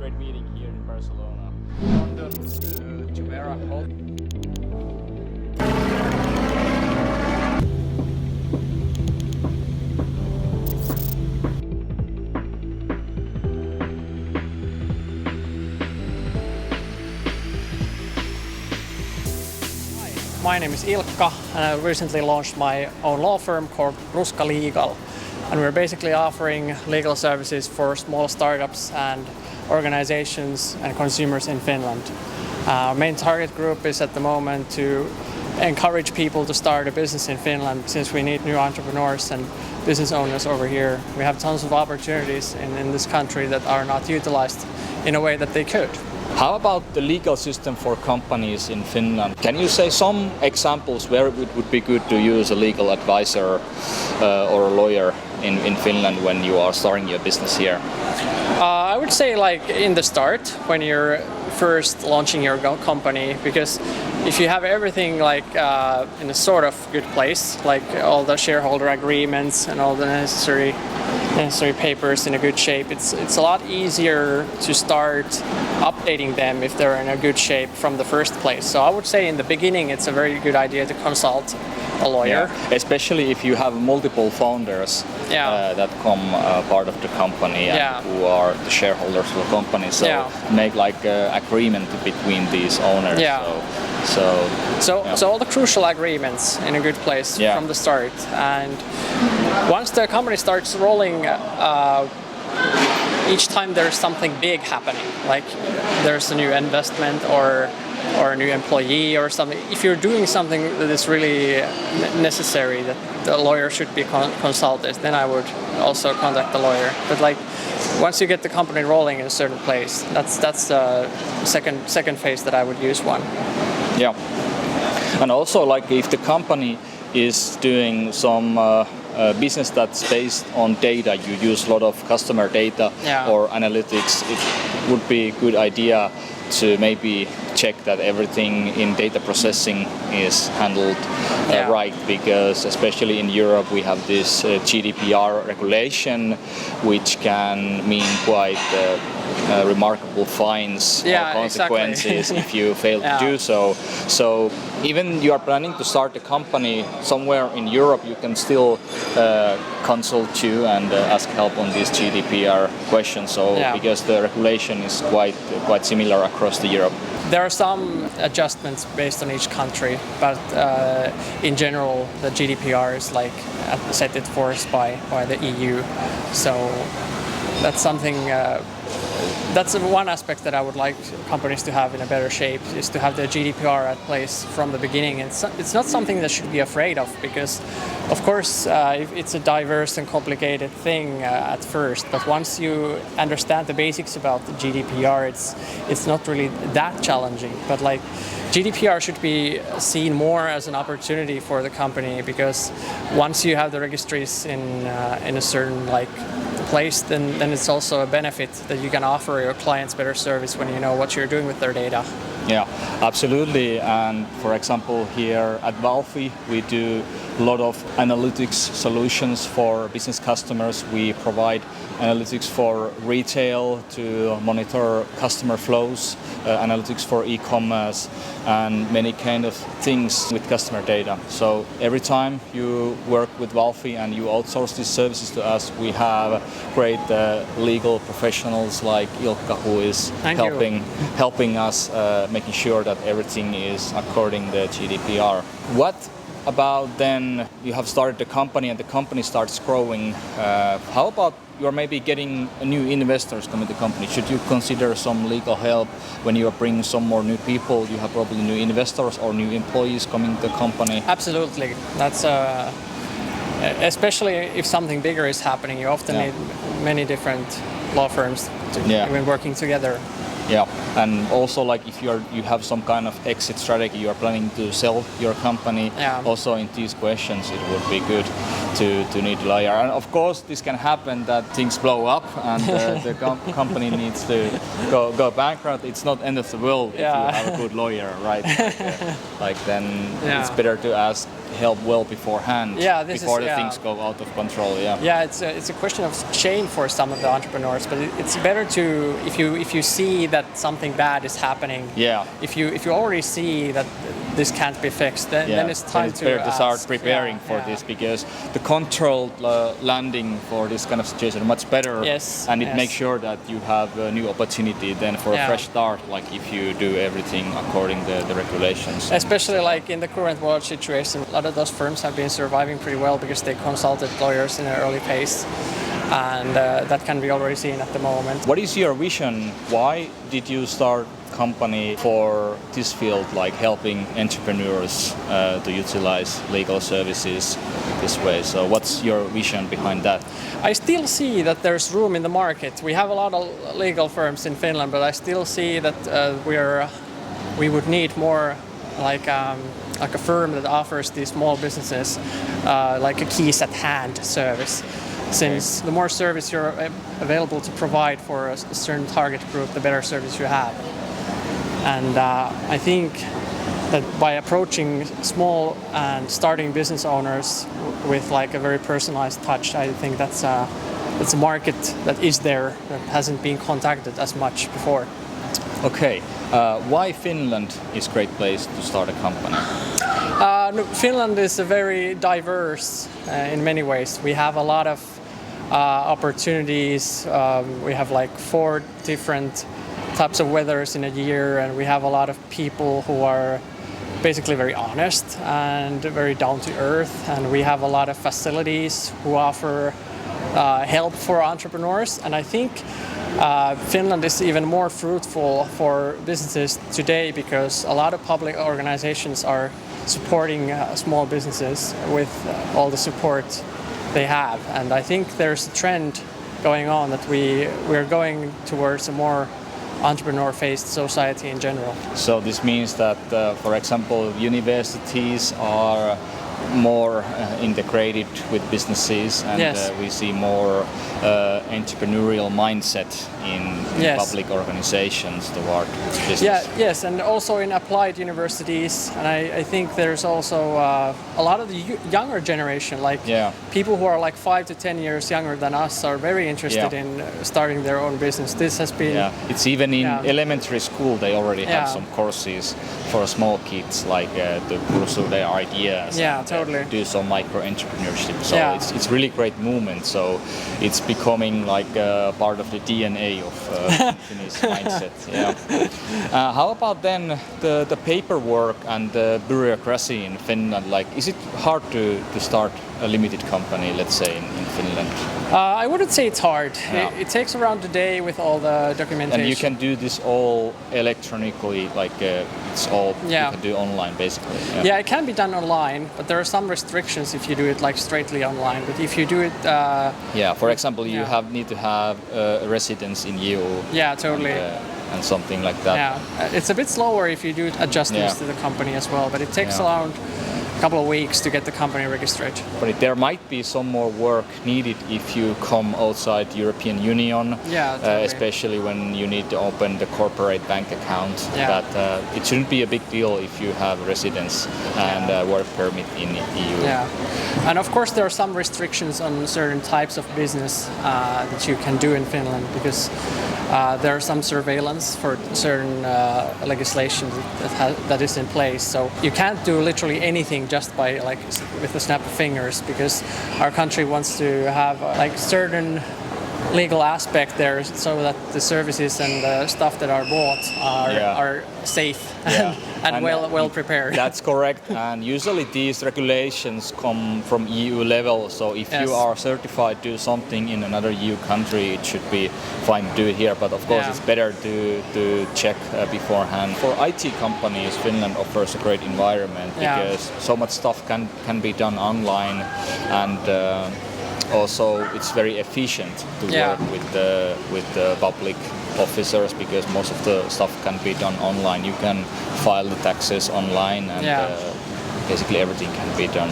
great meeting here in Barcelona. London to Jumeirah Hall. My name is Ilkka and I recently launched my own law firm called Ruuska Legal. And we're basically offering legal services for small startups and organizations and consumers in Finland. Our main target group is at the moment to encourage people to start a business in Finland, since we need new entrepreneurs and business owners over here. We have tons of opportunities in this country that are not utilized in a way that they could. How about the legal system for companies in Finland? Can you say some examples where it would be good to use a legal advisor or a lawyer in Finland when you are starting your business here? I would say like in the start, when you're first launching your company, because if you have everything like in a sort of good place, like all the shareholder agreements and all the necessary papers in a good shape, it's a lot easier to start updating them if they're in a good shape from the first place. So I would say in the beginning it's a very good idea to consult a lawyer. Yeah, especially if you have multiple founders that come part of the company and who are the shareholders of the company. So make like an agreement between these owners. So all the crucial agreements in a good place from the start. And once the company starts rolling, each time there's something big happening, like there's a new investment or a new employee or something. If you're doing something that is really necessary, that the lawyer should be consulted, then I would also contact the lawyer. But like once you get the company rolling in a certain place, that's the second phase that I would use one. Yeah, and also like if the company is doing some business that's based on data, you use a lot of customer data or analytics, it would be a good idea to maybe check that everything in data processing is handled right, because especially in Europe we have this GDPR regulation, which can mean quite remarkable fines or consequences if you fail to do so. So even you are planning to start a company somewhere in Europe, you can still consult you and ask help on these GDPR questions. So because the regulation is quite similar across the Europe. There are some adjustments based on each country, but in general the GDPR is like set in force by the EU. So that's something. That's one aspect that I would like companies to have in a better shape, is to have the GDPR at place from the beginning. It's not something that should be afraid of, because of course it's a diverse and complicated thing at first, but once you understand the basics about the GDPR, it's not really that challenging. But like GDPR should be seen more as an opportunity for the company, because once you have the registries in a certain like place, then it's also a benefit that you can offer your clients better service when you know what you're doing with their data. Yeah, absolutely. And for example, here at Valtteri, we do a lot of analytics solutions for business customers. We provide analytics for retail to monitor customer flows, analytics for e-commerce, and many kind of things with customer data. So every time you work with Valtteri and you outsource these services to us, we have great legal professionals like Ilkka, who is helping us making sure that everything is according to GDPR. What about then you have started the company and the company starts growing? How about you are maybe getting new investors coming to the company? Should you consider some legal help when you are bringing some more new people? You have probably new investors or new employees coming to the company. Absolutely. That's especially if something bigger is happening, you often need many different law firms to even working together. Yeah, and also like if you have some kind of exit strategy, you are planning to sell your company. Also in these questions, it would be good to need a lawyer. And of course, this can happen that things blow up and the company needs to go bankrupt. It's not end of the world if you have a good lawyer, right? Like then it's better to ask help well beforehand. Yeah, before the things go out of control. Yeah. Yeah, it's a question of shame for some of the entrepreneurs, but it's better to if you see that something bad is happening. Yeah. If you already see that this can't be fixed, then it's time it's better to start preparing for this, because the controlled landing for this kind of situation is much better. Yes. And it makes sure that you have a new opportunity then for a fresh start, like if you do everything according to the regulations. Especially like in the current world situation, a lot of those firms have been surviving pretty well because they consulted lawyers in an early phase, and that can be already seen at the moment. What is your vision? Why did you start company for this field, like helping entrepreneurs to utilize legal services this way? So what's your vision behind that? I still see that there's room in the market. We have a lot of legal firms in Finland, but I still see that we would need more like a firm that offers these small businesses like a keys at hand service. Since the more service you're available to provide for a certain target group, the better service you have. And I think that by approaching small and starting business owners with like a very personalized touch, I think that's a market that is there that hasn't been contacted as much before. Okay, why Finland is a great place to start a company? Finland is very diverse in many ways. We have a lot of opportunities. We have like 4 different types of weathers in a year, and we have a lot of people who are basically very honest and very down to earth, and we have a lot of facilities who offer help for entrepreneurs, and I think Finland is even more fruitful for businesses today because a lot of public organizations are supporting small businesses with all the support they have, and I think there's a trend going on that we're going towards a more entrepreneur-faced society in general. So this means that, for example, universities are more integrated with businesses, and we see more entrepreneurial mindset in public organizations toward business. Yes, and also in applied universities, and I think there's also a lot of the younger generation, like people who are like 5 to 10 years younger than us, are very interested in starting their own business. This has been it's even in elementary school they already have some courses for small kids, like to pursue their ideas and do some micro entrepreneurship. So it's really great movement. So it's becoming like part of the DNA of Finnish mindset. How about then the paperwork and the bureaucracy in Finland? Like, is it hard to start a limited company, let's say, in Finland? I wouldn't say it's hard. It takes around a day with all the documentation. And you can do this all electronically, like it's all you can do online, basically. Yeah, it can be done online, but there are some restrictions if you do it like straightly online. But if you do it, for example, you need to have a residence in EU. Yeah, totally. And something like that. Yeah, it's a bit slower if you do adjustments to the company as well, but it takes around a couple of weeks to get the company registered. But there might be some more work needed if you come outside the European Union, especially when you need to open the corporate bank account. But it shouldn't be a big deal if you have residence and work permit in EU. Yeah, and of course there are some restrictions on certain types of business that you can do in Finland, because there are some surveillance for certain legislation that is in place. So you can't do literally anything just by like with the snap of fingers, because our country wants to have like certain legal aspect there, so that the services and the stuff that are bought are safe and well prepared. That's correct. And usually these regulations come from EU level. So if you are certified to do something in another EU country, it should be fine to do it here. But of course, it's better to check beforehand. For IT companies, Finland offers a great environment because so much stuff can be done online, and also it's very efficient to work with the public officers, because most of the stuff can be done online. You can file the taxes online, and basically everything can be done.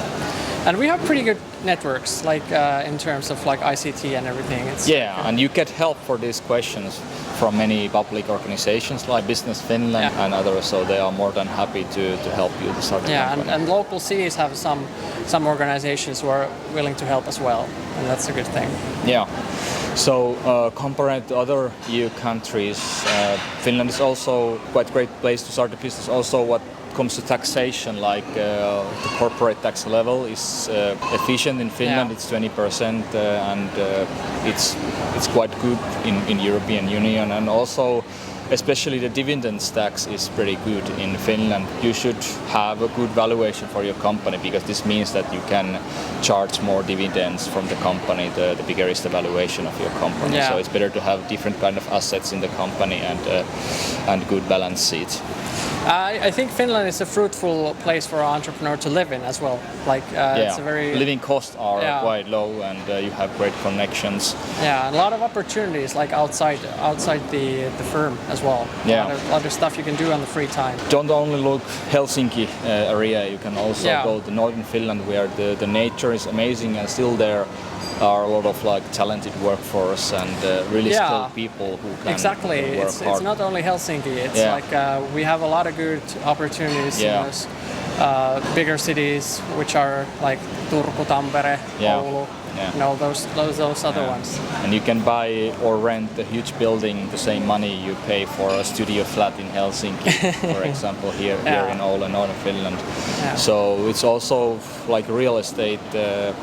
And we have pretty good networks, like in terms of like ICT and everything. It's And you get help for these questions from many public organizations like Business Finland and others, so they are more than happy to help you to start a company. and local cities have some organizations who are willing to help as well, and that's a good thing. Yeah. So compared to other EU countries, Finland is also quite a great place to start a business. Also, what comes to taxation, like the corporate tax level is efficient in Finland. It's 20%, and it's quite good in European Union. And also, especially the dividends tax is pretty good in Finland. You should have a good valuation for your company, because this means that you can charge more dividends from the company the bigger is the valuation of your company. So it's better to have different kind of assets in the company and good balance sheet. I think Finland is a fruitful place for an entrepreneur to live in as well. Like it's a very living costs are quite low, and you have great connections. Yeah, a lot of opportunities like outside the firm as well. Yeah, a lot of stuff you can do on the free time. Don't only look Helsinki area. You can also go to northern Finland, where the nature is amazing, and still there are a lot of like talented workforce and really skilled people who can work hard. It's not only Helsinki. It's like we have a lot of good opportunities in those bigger cities, which are like Turku, Tampere, Oulu, those other ones. And you can buy or rent a huge building the same money you pay for a studio flat in Helsinki, for example, here in Oulu, northern Finland. So it's also like real estate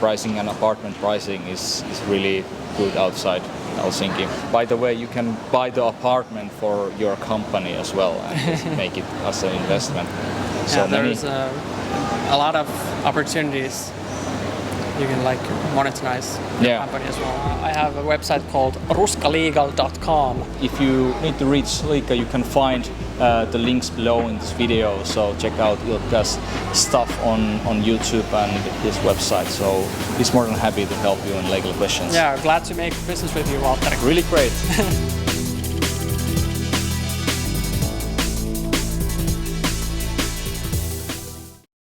pricing and apartment pricing is really good outside Helsinki. By the way, you can buy the apartment for your company as well and just make it as an investment. So there's a lot of opportunities. You can like monetize your company as well. I have a website called ruskalegal.com. If you need to reach Ilkka, you can find the links below in this video. So check out Ilkka's stuff on YouTube and his website. So he's more than happy to help you in legal questions. Yeah, glad to make business with you, Valtteri. Really great.